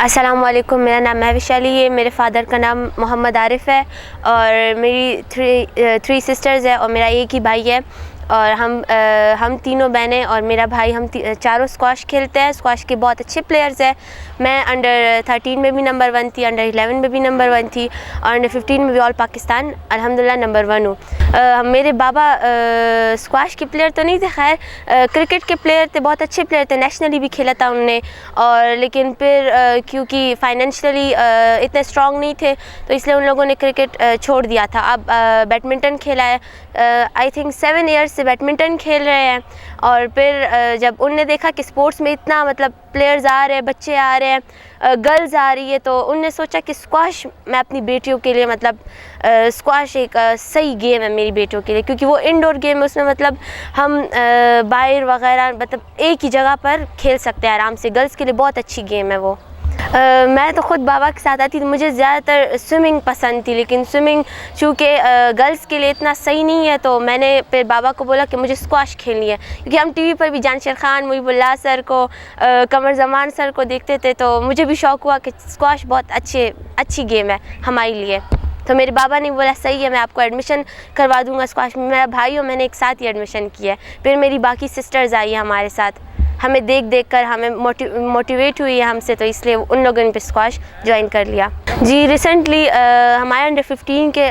अस्सलाम वालेकुम, मेरा नाम महविश अली है। मेरे फ़ादर का नाम मोहम्मद आरिफ़ है और मेरी थ्री सिस्टर्स है और मेरा एक ही भाई है और हम तीनों बहनें और मेरा भाई, हम चारों स्क्वाश खेलते हैं। स्क्वाश के बहुत अच्छे प्लेयर्स हैं। मैं अंडर 13 में भी नंबर 1 थी, अंडर 11 में भी नंबर 1 थी और अंडर 15 में भी ऑल पाकिस्तान अल्हम्दुलिल्लाह नंबर 1 हूँ। मेरे बाबा स्क्वाश के प्लेयर तो नहीं थे, खैर क्रिकेट के प्लेयर थे, बहुत अच्छे प्लेयर थे, नेशनली भी खेला था उन्होंने। और लेकिन फिर क्योंकि फाइनेंशियली इतने स्ट्रॉन्ग नहीं थे तो इसलिए उन लोगों ने क्रिकेट छोड़ दिया था। अब बैडमिंटन खेला है, आई थिंक 7 ईयर्स से बैडमिंटन खेल रहे हैं। और फिर जब उनने देखा कि स्पोर्ट्स में इतना मतलब प्लेयर्स आ रहे हैं, बच्चे आ रहे हैं, गर्ल्स आ रही है, तो उनने सोचा कि स्क्वाश मैं अपनी बेटियों के लिए मतलब स्क्वाश एक सही गेम है मेरी बेटियों के लिए, क्योंकि वो इंडोर गेम है, उसमें मतलब हम बाहर वगैरह मतलब एक ही जगह पर खेल सकते हैं आराम से। गर्ल्स के लिए बहुत अच्छी गेम है वो। मैं तो ख़ुद बाबा के साथ आती थी, मुझे ज़्यादातर स्विमिंग पसंद थी, लेकिन स्विमिंग चूँकि गर्ल्स के लिए इतना सही नहीं है तो मैंने फिर बाबा को बोला कि मुझे स्क्वाश खेलनी है, क्योंकि हम टीवी पर भी जानशर खान, मुहिबुल्लाह सर को, कमर जमान सर को देखते थे, तो मुझे भी शौक़ हुआ कि स्क्वाश बहुत अच्छी गेम है हमारे लिए। तो मेरे बाबा ने बोला सही है, मैं आपको एडमिशन करवा दूँगा स्क्वाश में। मेरा भाई और मैंने एक साथ ही एडमिशन किया है। फिर मेरी बाकी सिस्टर्स आई हमारे साथ, हमें देख कर हमें मोटिवेट हुई है हमसे, तो इसलिए उन लोगों ने भी स्क्वाश ज्वाइन कर लिया। जी, रिसेंटली हमारे अंडर 15 के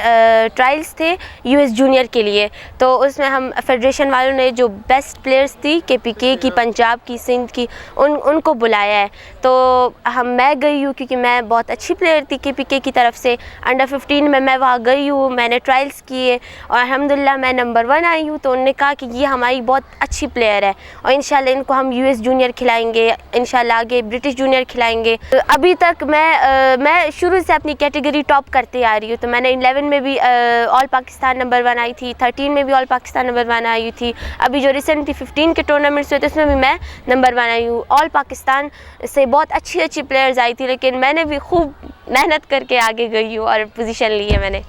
ट्रायल्स थे यूएस जूनियर के लिए, तो उसमें हम फेडरेशन वालों ने जो बेस्ट प्लेयर्स थी केपीके की, पंजाब की, सिंध की, उनको बुलाया है। तो मैं गई हूँ क्योंकि मैं बहुत अच्छी प्लेयर थी केपीके की तरफ से। अंडर 15 में मैं वहाँ गई हूँ, मैंने ट्रायल्स किए और अल्हम्दुलिल्लाह मैं नंबर 1 आई हूँ। तो उन्होंने कहा कि ये हमारी बहुत अच्छी प्लेयर है और इंशाल्लाह इनको हम यूएस जूनियर खिलाएंगे, इंशाल्लाह आगे ब्रिटिश जूनियर खिलाएंगे। तो अभी तक मैं शुरू से अपनी कैटेगरी टॉप करते आ रही हूँ। तो मैंने 11 में भी ऑल पाकिस्तान नंबर 1 आई थी, 13 में भी ऑल पाकिस्तान नंबर 1 आई थी। अभी जो रिसेंटली 15 के टूर्नामेंट्स हुए थे उसमें भी मैं नंबर 1 आई हूँ। ऑल पाकिस्तान से बहुत अच्छी प्लेयर्स आई थी, लेकिन मैंने भी खूब मेहनत करके आगे गई हूँ और पोजीशन ली है मैंने।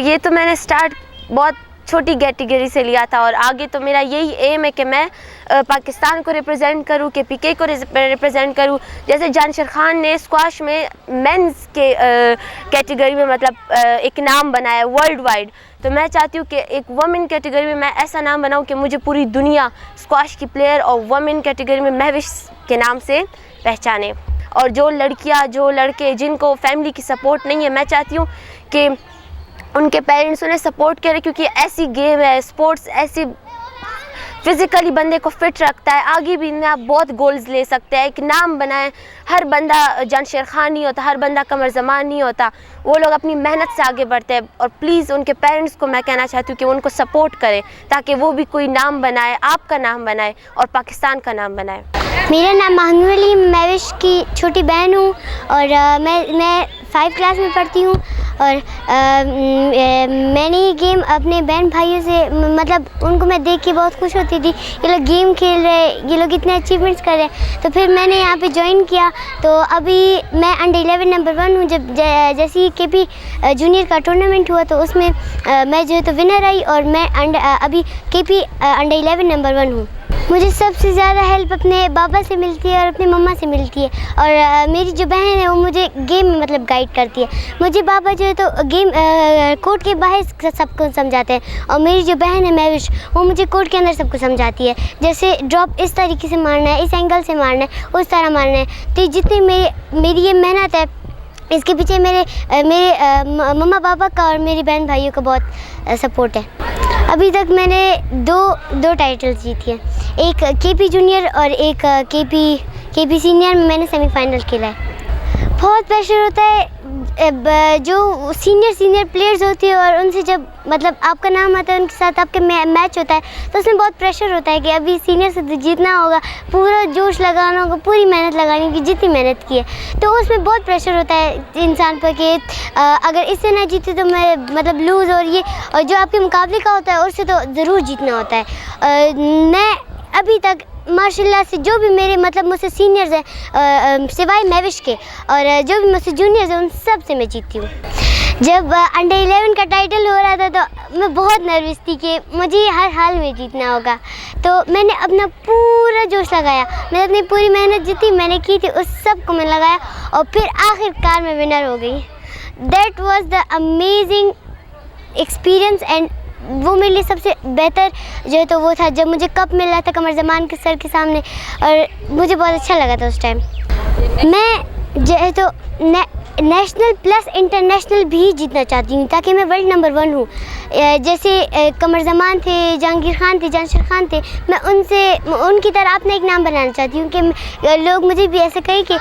ये तो मैंने स्टार्ट बहुत छोटी कैटेगरी से लिया था और आगे तो मेरा यही एम है कि मैं पाकिस्तान को रिप्रेजेंट करूं, केपीके को रिप्रेजेंट करूं। जैसे जानशर खान ने स्क्वाश में मेंस के कैटेगरी में मतलब एक नाम बनाया वर्ल्ड वाइड, तो मैं चाहती हूँ कि एक वुमेन कैटेगरी में मैं ऐसा नाम बनाऊँ कि मुझे पूरी दुनिया स्क्वाश की प्लेयर और वुमेन कैटेगरी में महविश के नाम से पहचाने। और जो लड़कियाँ, जो लड़के जिनको फैमिली की सपोर्ट नहीं है, मैं चाहती हूँ कि उनके पेरेंट्स उन्हें सपोर्ट करें, क्योंकि ऐसी गेम है, स्पोर्ट्स ऐसी फिज़िकली बंदे को फिट रखता है। आगे भी इनमें आप बहुत गोल्स ले सकते हैं, एक नाम बनाएं। हर बंदा जानशर खान नहीं होता, हर बंदा कमर जमान नहीं होता, वो लोग अपनी मेहनत से आगे बढ़ते हैं। और प्लीज़ उनके पेरेंट्स को मैं कहना चाहती हूँ कि उनको सपोर्ट करें ताकि वो भी कोई नाम बनाए, आपका नाम बनाए और पाकिस्तान का नाम बनाए। मेरा नाम महविश अली, महविश की छोटी बहन हूँ और मैं 5 क्लास में पढ़ती हूँ। और मैंने ये गेम अपने बहन भाइयों से मतलब उनको मैं देख के बहुत खुश होती थी, ये लोग गेम खेल रहे हैं, ये लोग इतने अचीवमेंट्स कर रहे हैं। तो फिर मैंने यहाँ पे ज्वाइन किया। तो अभी मैं अंडर 11 नंबर 1 हूँ। जब जैसे ही केपी जूनियर का टूर्नामेंट हुआ तो उसमें मैं जो है तो विनर आई और मैं अभी केपी अंडर 11 नंबर 1 हूँ। मुझे सबसे ज़्यादा हेल्प अपने बाबा से मिलती है और अपनी मम्मा से मिलती है। और मेरी जो बहन है वो मुझे गेम में मतलब गाइड करती है। मुझे बाबा जो है तो गेम कोर्ट के बाहर सबको समझाते हैं और मेरी जो बहन है महविश, वो मुझे कोर्ट के अंदर सबको समझाती है। जैसे ड्रॉप इस तरीके से मारना है, इस एंगल से मारना है, उस तरह मारना है। तो जितनी मेरी ये मेहनत है, इसके पीछे मेरे मम्मा पापा का और मेरी बहन भाइयों का बहुत सपोर्ट है। अभी तक मैंने दो टाइटल्स जीती हैं, एक केपी जूनियर और एक केपी सीनियर में मैंने सेमीफाइनल खेला है। बहुत प्रेशर होता है, जो सीनियर प्लेयर्स होती है और उनसे जब मतलब आपका नाम आता है, उनके साथ आपके मैच होता है, तो उसमें बहुत प्रेशर होता है कि अभी सीनियर से जीतना होगा, पूरा जोश लगाना होगा, पूरी मेहनत लगानी होगी जितनी मेहनत की है। तो उसमें बहुत प्रेशर होता है इंसान पर कि अगर इससे ना जीते तो मैं मतलब लूज़, और जो आपके मुकाबले का होता है उससे तो ज़रूर जीतना होता है। मैं अभी तक माशाल्लाह से जो भी मेरे मतलब मुझसे सीनियर्स हैं सिवाय महविश के, और जो भी मुझसे जूनियर्स हैं उन सब से मैं जीतती हूँ। जब अंडर 11 का टाइटल हो रहा था तो मैं बहुत नर्वस थी कि मुझे हर हाल में जीतना होगा। तो मैंने अपना पूरा जोश लगाया, मैंने अपनी पूरी मेहनत जितनी मैंने की थी उस सब को मैंने लगाया और फिर आखिरकार मैं विनर हो गई। That was the amazing experience and वो मेरे लिए सबसे बेहतर जो है तो वो था जब मुझे कप मिल रहा था कमर ज़मान के सर के सामने, और मुझे बहुत अच्छा लगा था उस टाइम। मैं जो है तो नेशनल प्लस इंटरनेशनल भी जीतना चाहती हूँ ताकि मैं वर्ल्ड नंबर 1 हूँ। जैसे कमर ज़मान थे, जहांगीर खान थे, जानशर खान थे, मैं उनकी तरह अपना एक नाम बनाना चाहती हूँ कि लोग मुझे भी ऐसे कहें कि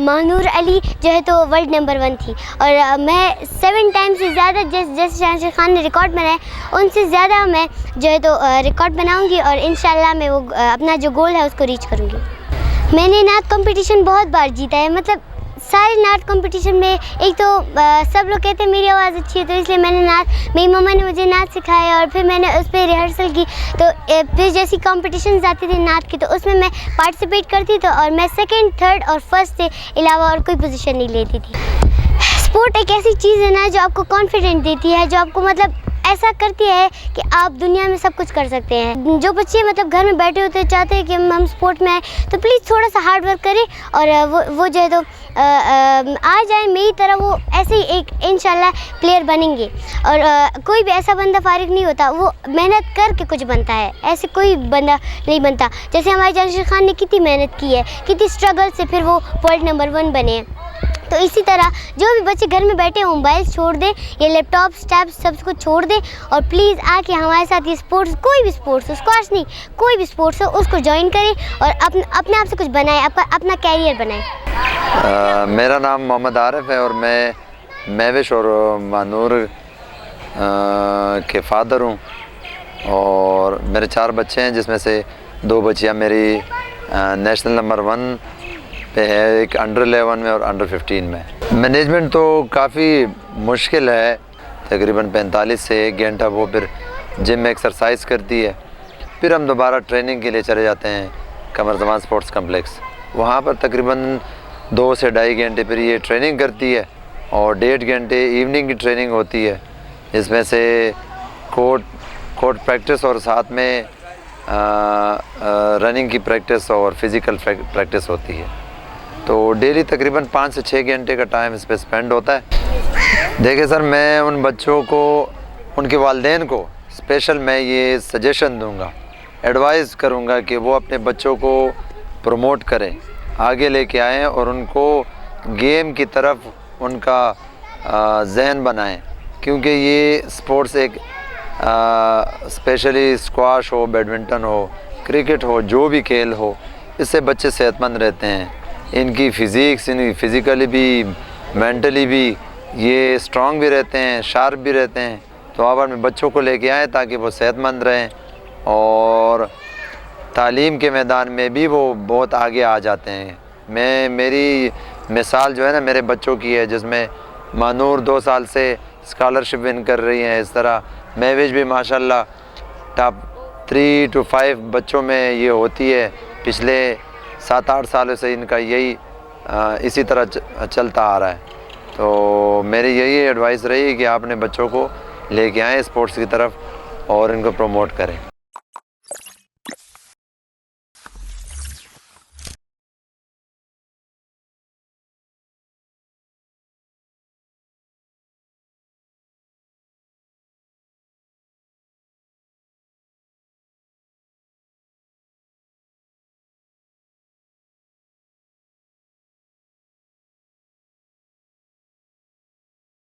महानूर अली जो है तो वर्ल्ड नंबर 1 थी। और मैं 7 टाइम से ज़्यादा जैसे जानशर खान ने रिकॉर्ड बनाया उनसे ज़्यादा मैं जो है तो रिकॉर्ड बनाऊँगी और इंशाल्लाह मैं वो अपना जो गोल है उसको रीच करूँगी। मैंने नात कंपटीशन बहुत बार जीता है, मतलब सारे नात कंपटीशन में। एक तो सब लोग कहते हैं मेरी आवाज़ अच्छी है तो इसलिए मैंने मेरी मम्मा ने मुझे नात सिखाया और फिर मैंने उस पर रिहर्सल की। तो फिर जैसी कंपटीशंस आती थी नात की तो उसमें मैं पार्टिसिपेट करती तो और मैं 2nd, 3rd और 1st से अलावा और कोई पोजीशन नहीं लेती थी। स्पोर्ट एक ऐसी चीज़ है ना जो आपको कॉन्फिडेंट देती है, जो आपको मतलब ऐसा करती है कि आप दुनिया में सब कुछ कर सकते हैं। जो बच्चे मतलब घर में बैठे होते चाहते हैं कि हम स्पोर्ट में आए तो प्लीज़ थोड़ा सा हार्ड वर्क करें और वो जो है तो आ जाए मेरी तरह, वो ऐसे ही एक इंशाल्लाह प्लेयर बनेंगे। और कोई भी ऐसा बंदा फारिग नहीं होता, वो मेहनत करके कुछ बनता है, ऐसे कोई बंदा नहीं बनता। जैसे हमारे जानशर खान ने कितनी मेहनत की है, कितनी स्ट्रगल से फिर वो वर्ल्ड नंबर 1 बने। तो इसी तरह जो भी बच्चे घर में बैठे हैं मोबाइल छोड़ दें, ये लैपटॉप टैब सब कुछ छोड़ दें और प्लीज़ आके हमारे साथ ये स्पोर्ट्स, कोई भी स्पोर्ट्स हो, स्क्वैश नहीं, कोई भी स्पोर्ट्स हो उसको ज्वाइन करें और अपने आप से कुछ बनाएं, अपना कैरियर बनाएं। मेरा नाम मोहम्मद आरिफ है और मैं महविश और मानूर के फादर हूँ और मेरे 4 बच्चे हैं जिसमें से 2 बच्चियाँ मेरी नेशनल नंबर 1 पे है, एक अंडर 11 में और अंडर 15 में। मैनेजमेंट तो काफ़ी मुश्किल है, तकरीबन 45 से 1 घंटा वो फिर जिम में एक्सरसाइज करती है, फिर हम दोबारा ट्रेनिंग के लिए चले जाते हैं कमर ज़मान स्पोर्ट्स कम्प्लेक्स। वहाँ पर तकरीबन 2 से 2.5 घंटे फिर ये ट्रेनिंग करती है और 1.5 घंटे इवनिंग की ट्रेनिंग होती है, इसमें से कोर्ट प्रैक्टिस और साथ में रनिंग की प्रैक्टिस और फिज़िकल प्रैक्टिस होती है। तो डेली तकरीबन 5 से 6 घंटे का टाइम इस पर स्पेंड होता है। देखिए सर, मैं उन बच्चों को, उनके वालिदैन को स्पेशल मैं ये सजेशन दूंगा, एडवाइस करूंगा कि वो अपने बच्चों को प्रमोट करें, आगे लेके आएँ और उनको गेम की तरफ उनका जहन बनाएं, क्योंकि ये स्पोर्ट्स एक स्पेशली स्क्वाश हो, बैडमिंटन हो, क्रिकेट हो, जो भी खेल हो, इससे बच्चे सेहतमंद रहते हैं। इनकी फिज़िकली भी मेंटली भी ये स्ट्रांग भी रहते हैं, शार्प भी रहते हैं। तो आप अपने बच्चों को लेके आएँ ताकि वो सेहतमंद रहें और तालीम के मैदान में भी वो बहुत आगे आ जाते हैं। मेरी मिसाल जो है ना मेरे बच्चों की है, जिसमें मानूर 2 साल से स्कॉलरशिप विन कर रही हैं, इस तरह महविश भी माशाल्लाह टॉप 3 to 5 बच्चों में ये होती है। पिछले 7-8 सालों से इनका यही इसी तरह चलता आ रहा है। तो मेरी यही एडवाइस रही कि आप अपने बच्चों को लेके आएँ स्पोर्ट्स की तरफ और इनको प्रमोट करें।